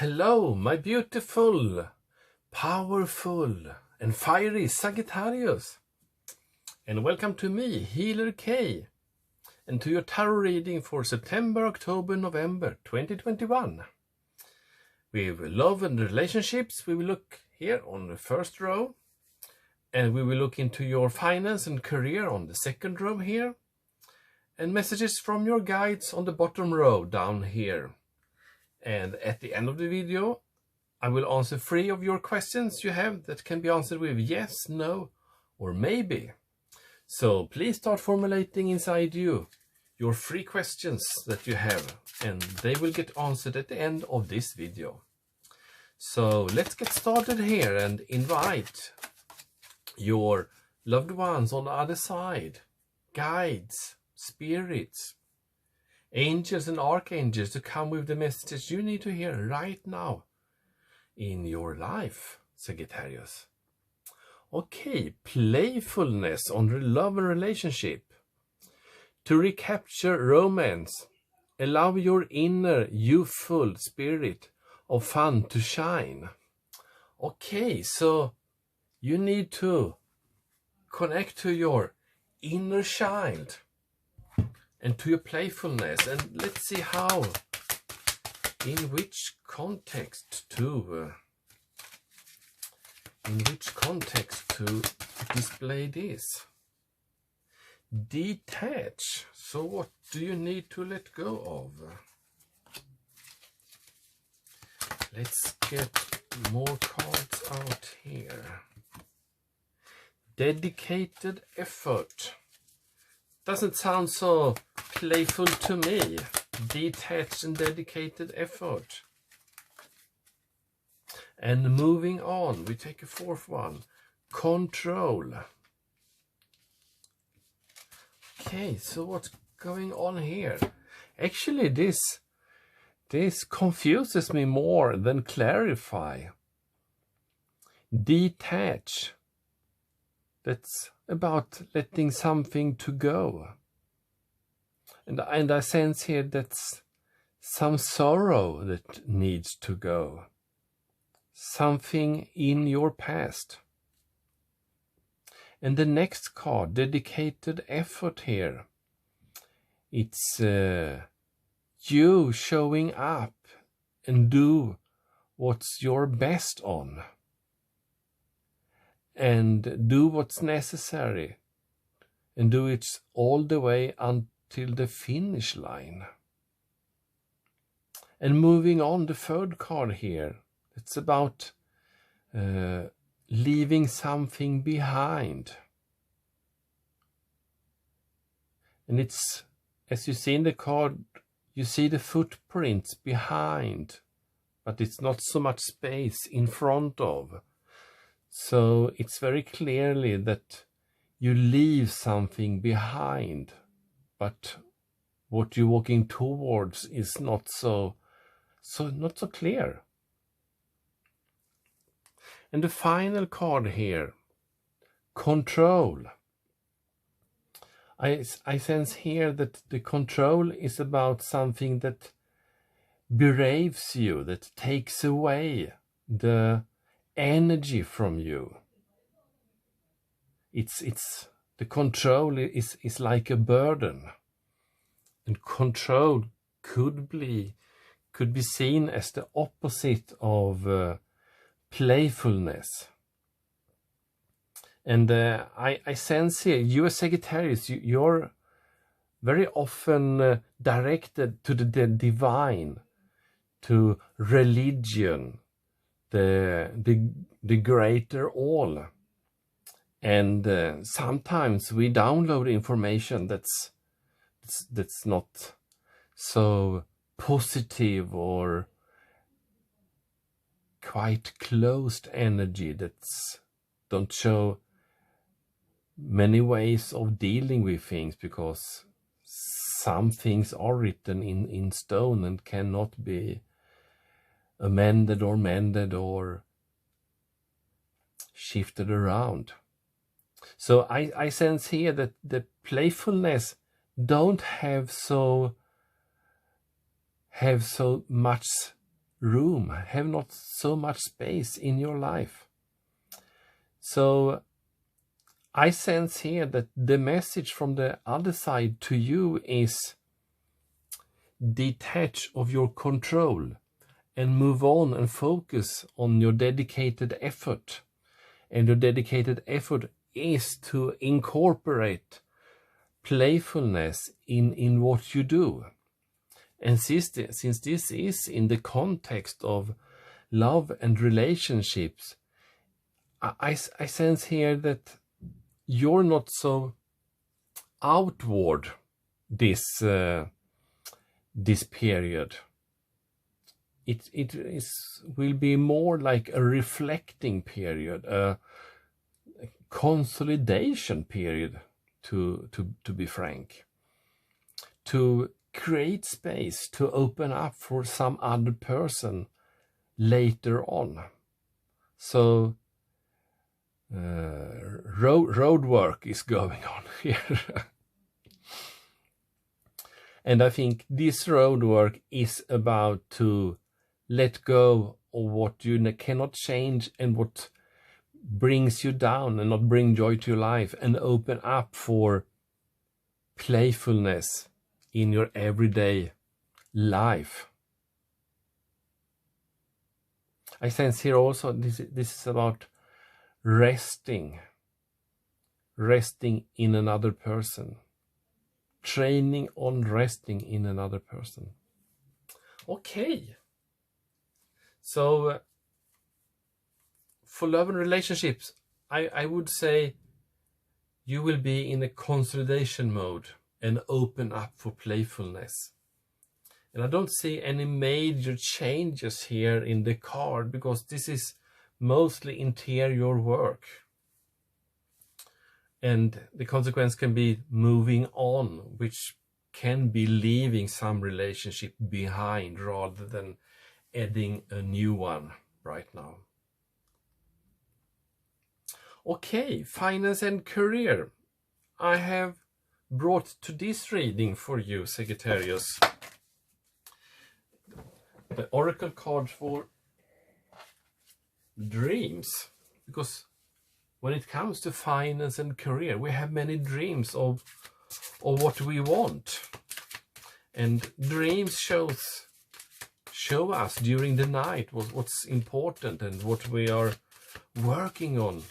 Hello, my beautiful, powerful and fiery Sagittarius. And welcome to me, Healer K, and to your tarot reading for September, October, November 2021. With love and relationships, we will look here on the first row. And we will look into your finance and career on the second row here. And messages from your guides on the bottom row down here. And at the end of the video, I will answer 3 of your questions you have that can be answered with yes, no, or maybe. So please start formulating inside you your 3 questions that you have, and they will get answered at the end of this video. So let's get started here and invite your loved ones on the other side, guides, spirits, angels and archangels to come with the messages you need to hear right now in your life, Sagittarius. Okay, playfulness on the love and relationship. To recapture romance, allow your inner youthful spirit of fun to shine. Okay, so you need to connect to your inner child and to your playfulness, and let's see how, in which context to display this. Detach. So what do you need to let go of? Let's get more cards out here. Dedicated effort. Doesn't sound so playful to me. Detached and dedicated effort. And moving on, we take a 4th one. Control. Okay, so what's going on here? Actually, this confuses me more than clarify. Detach. That's about letting something to go. And I sense here that's some sorrow that needs to go. Something in your past. And the next card, dedicated effort here. It's you showing up and do what's your best on. And do what's necessary. And do it all the way until the finish line. And moving on, the 3rd card here. It's about leaving something behind. And it's, as you see in the card, you see the footprints behind. But it's not so much space in front of. So it's very clearly that you leave something behind, but what you're walking towards is not so clear. And the final card here, control. I sense here that the control is about something that bereaves you, that takes away the energy from you. It's the control is like a burden, and control could be seen as the opposite of playfulness. And I sense here, you as Sagittarius, you're very often directed to the divine, to religion, the greater all. And sometimes we download information that's not so positive, or quite closed energy that's don't show many ways of dealing with things, because some things are written in stone and cannot be amended or mended or shifted around. So I sense here that the playfulness don't have so much room, have not so much space in your life. So I sense here that the message from the other side to you is detach of your control and move on and focus on your dedicated effort. And your dedicated effort is to incorporate playfulness in what you do. And since this is in the context of love and relationships, I sense here that you're not so outward this period. It will be more like a reflecting period, a consolidation period, to be frank, to create space to open up for some other person later on. So road work is going on here. And I think this road work is about to let go of what you cannot change and what brings you down and not bring joy to your life, and open up for playfulness in your everyday life. I sense here also this is about resting in another person, training on resting in another person. Okay, so for love and relationships, I would say you will be in a consolidation mode and open up for playfulness. And I don't see any major changes here in the card, because this is mostly interior work. And the consequence can be moving on, which can be leaving some relationship behind rather than adding a new one right now. Okay, finance and career. I have brought to this reading for you, Sagittarius, the oracle card for dreams, because when it comes to finance and career, we have many dreams of what we want, and dreams show us during the night what's important and what we are working on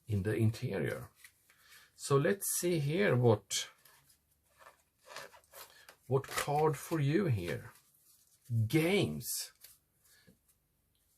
in the interior. So let's see here what card for you here. Games.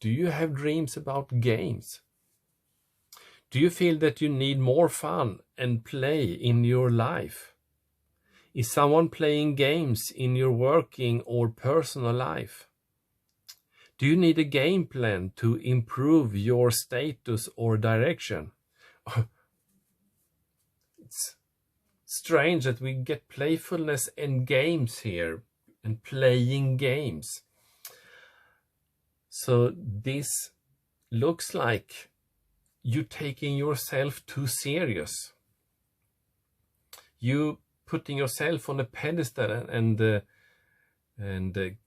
Do you have dreams about games? Do you feel that you need more fun and play in your life? Is someone playing games in your working or personal life? Do you need a game plan to improve your status or direction? It's strange that we get playfulness and games here, and playing games. So this looks like you taking yourself too serious. You putting yourself on a pedestal and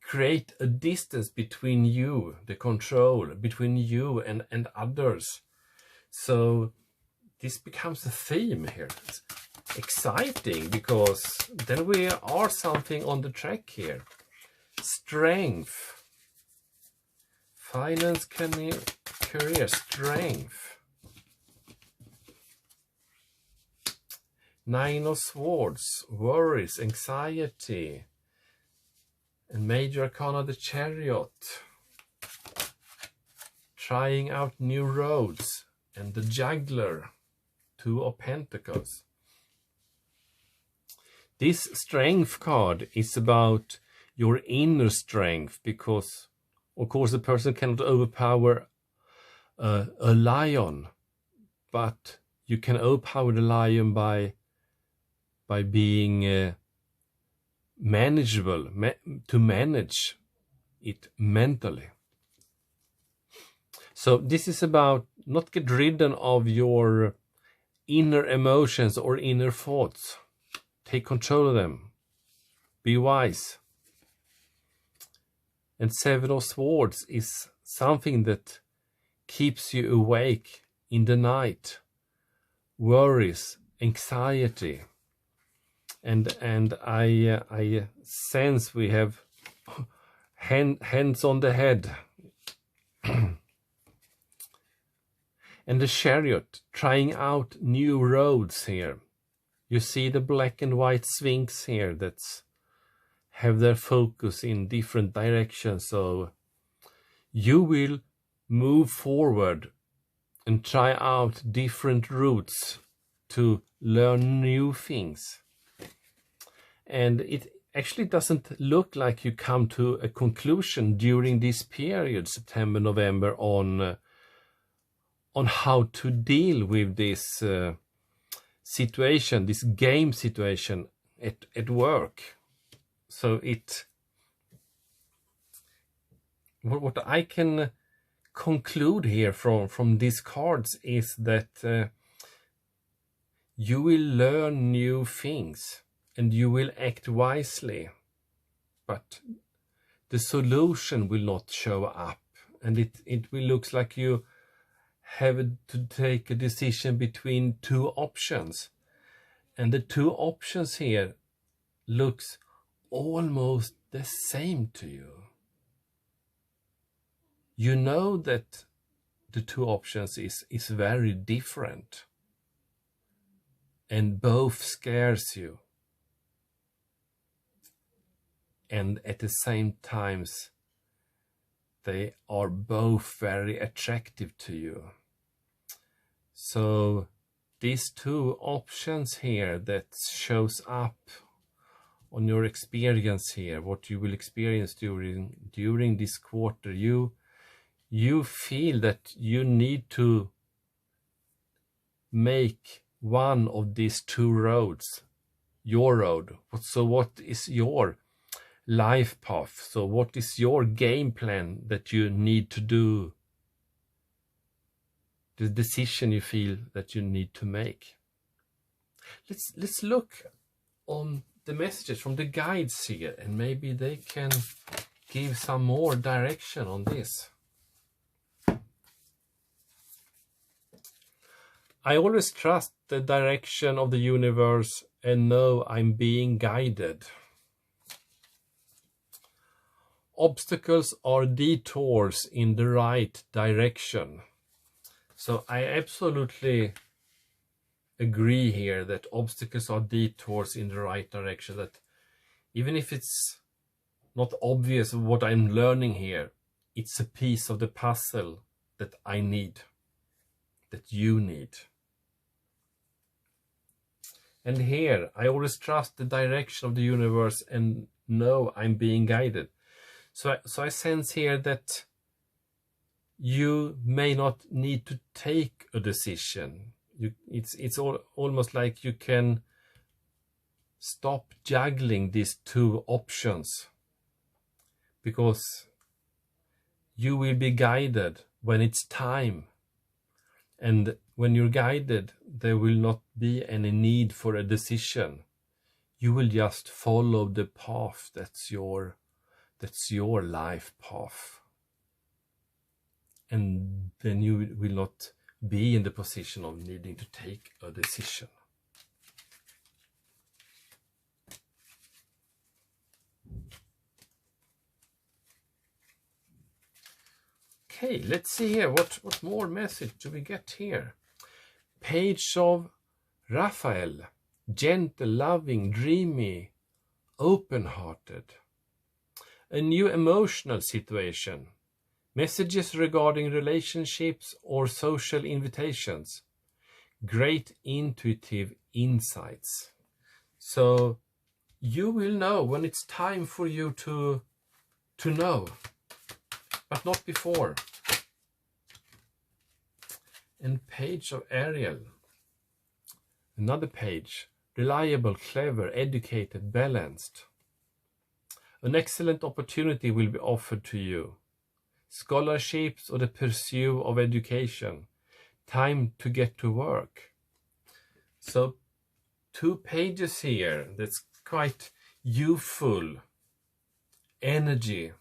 create a distance between you, the control between you and others. So this becomes a theme here. It's exciting, because then we are something on the track here. Strength. Finance, career, strength. Nine of Swords, worries, anxiety. And Major Arcana, the Chariot. Trying out new roads. And the Juggler, Two of Pentacles. This strength card is about your inner strength, because of course the person cannot overpower a lion, but you can overpower the lion by being manageable, to manage it mentally. So this is about not get rid of your inner emotions or inner thoughts. Take control of them. Be wise. And Seven of Swords is something that keeps you awake in the night. Worries, anxiety. And I sense we have hands on the head. And the Chariot, trying out new roads here. You see the black and white Sphinx here that's have their focus in different directions. So you will move forward and try out different routes to learn new things. And it actually doesn't look like you come to a conclusion during this period, September, November, on how to deal with this situation, this game situation at work. So what I can conclude here from these cards is that you will learn new things and you will act wisely, but the solution will not show up, and it will look like you have to take a decision between two options, and the two options here looks almost the same to you. You know that the two options is very different, and both scares you, and at the same times they are both very attractive to you. So these two options here that shows up on your experience here, what you will experience during this quarter, you feel that you need to make one of these two roads your road. So what is your life path? So what is your game plan that you need to do? The decision you feel that you need to make. Let's look on the messages from the guides here, and maybe they can give some more direction on this. I always trust the direction of the universe and know I'm being guided. Obstacles are detours in the right direction. So I absolutely agree here that obstacles are detours in the right direction. That even if it's not obvious what I'm learning here, it's a piece of the puzzle that I need, that you need. And here, I always trust the direction of the universe and know I'm being guided. So I sense here that you may not need to take a decision. It's almost like you can stop juggling these two options, because you will be guided when it's time. And when you're guided, there will not be any need for a decision. You will just follow the path that's your life path. And then you will not be in the position of needing to take a decision. Okay, let's see here. What more message do we get here? Page of Raphael. Gentle, loving, dreamy, open-hearted. A new emotional situation. Messages regarding relationships or social invitations. Great intuitive insights. So you will know when it's time for you to know, but not before. And Page of Ariel. Another page. Reliable, clever, educated, balanced. An excellent opportunity will be offered to you. Scholarships or the pursuit of education. Time to get to work. So 2 pages here that's quite youthful. Energy.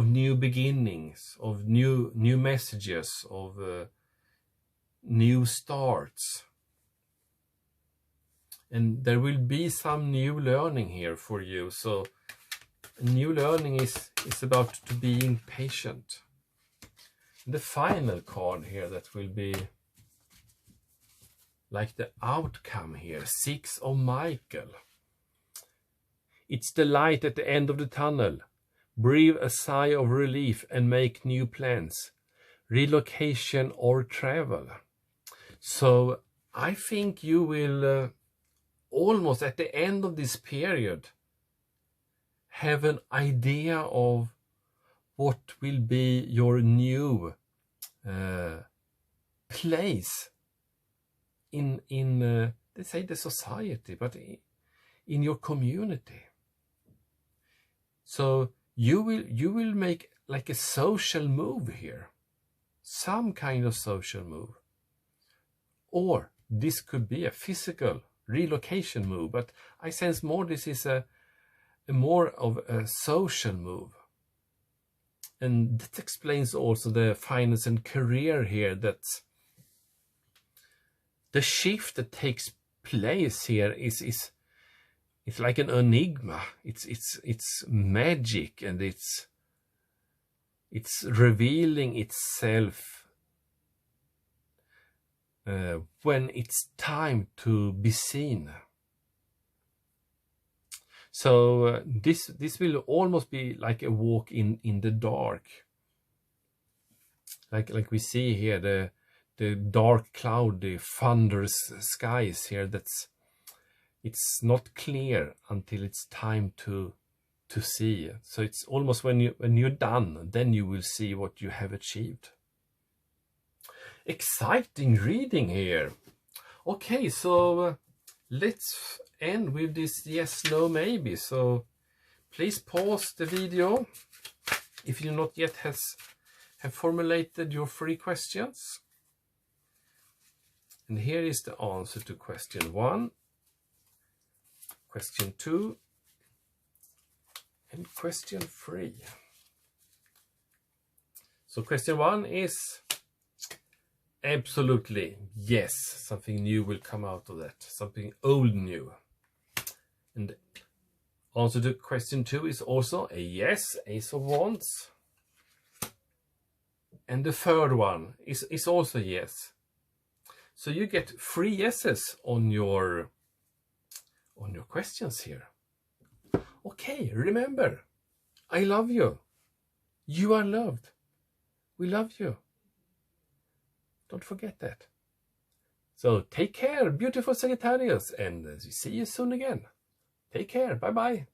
new beginnings, of new messages, of new starts. And there will be some new learning here for you. So new learning is about to being patient. The final card here that will be like the outcome here, 6 of Michael. It's the light at the end of the tunnel. Breathe a sigh of relief and make new plans. Relocation or travel. So I think you will almost at the end of this period have an idea of what will be your new place in they say the society, but in your community. So you will make like a social move here, some kind of social move, or this could be a physical relocation move, but I sense more this is a more of a social move. And that explains also the finance and career here, that the shift that takes place here is like an enigma. It's magic, and it's revealing itself when it's time to be seen. So this will almost be like a walk in the dark, like we see here, the dark, cloudy, thunderous skies here. It's not clear until it's time to see. So it's almost when you're done, then you will see what you have achieved. Exciting reading here. Okay, so let's end with this yes, no, maybe. So please pause the video if you not yet have formulated your 3 questions. And here is the answer to question 1, question 2, and question 3. So question 1 is absolutely yes, something new will come out of that, something old new. And answer to question 2 is also a yes, Ace of Wands. And the third one is also yes. So you get 3 yeses on your questions here. Okay, remember, I love you. You are loved. We love you. Don't forget that. So take care, beautiful Sagittarius, and see you soon again. Take care. Bye-bye.